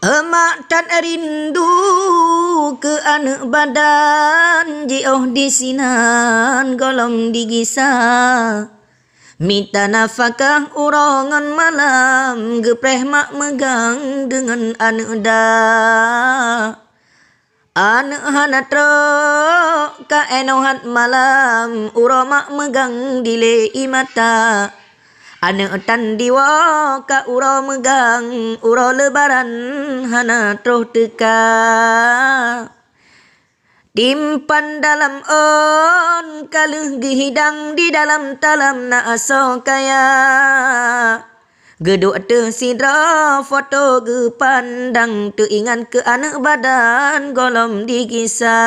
Emak tan rindu ke anak badan jioh di sinan golong digisa. Minta nafkah urongan malam gepreh mak megang dengan anak dah. Anak hana trok ka enohat malam uro mak megang dile mata. Anak tan diwa ka uro megang uro lebaran hana troh teka. Timpan dalam on kaluh gihidang di dalam talam na aso kaya. Geduk tersidra foto ge pandang teringat ke anak badan golom digisa.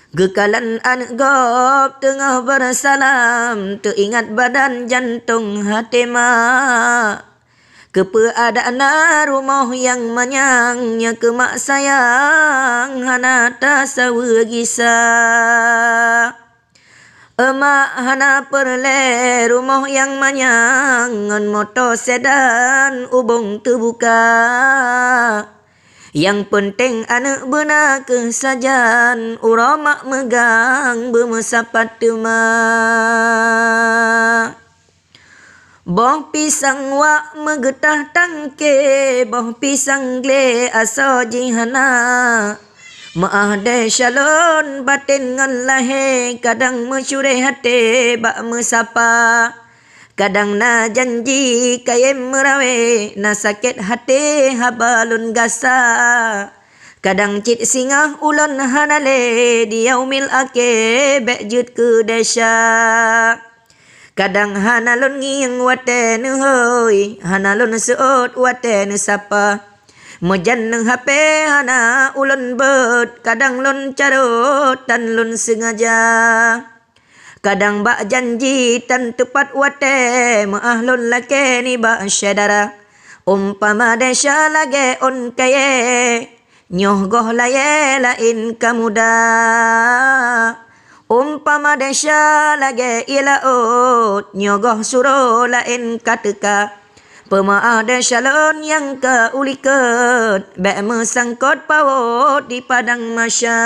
Gekalan anak gop tengah bersalam teringat badan jantung hati mak. Kepeadaan rumah yang manyangnya ke mak sayang hana tasawa gisa. Emak hana perle rumah yang manyangan motor sedan ubung terbuka. Yang penting anak benar kesajan uramak megang bermesapat temak. Boh pisang wak megetah tangke boh pisang gle aso jihana. Maah deh shalon batin ngan lahe kadang mencuri hati bak mesapa. Kadang na janji kayem merawe na sakit hati habalun gasa. Kadang cit singah ulon hanale diaumil ake bekjut ke desa. Kadang hanalun ngiyang wate nu hoi hanalun seot wate nu sapa. Mojan nang hape hana ulun bet kadang lun carut dan lun sengaja. Kadang bak janji tan tepat wate maah lun lake ni bak syadara. Umpama desa lage on kaye nyoh goh laye lain kamuda. Umpama desa lage ilaut nyoh goh suro lain kateka. Pemaah desa lon yang ke uliket bek mesangkot pawot di padang masya.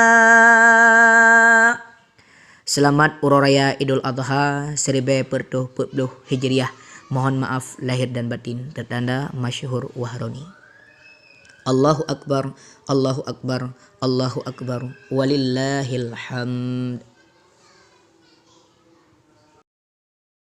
Selamat Uro Raya Idul Adha 1440 Hijriah. Mohon maaf lahir dan batin. Tertanda Masyhur Wahroni. Allahu Akbar, Allahu Akbar, Allahu Akbar, walillahil hamd.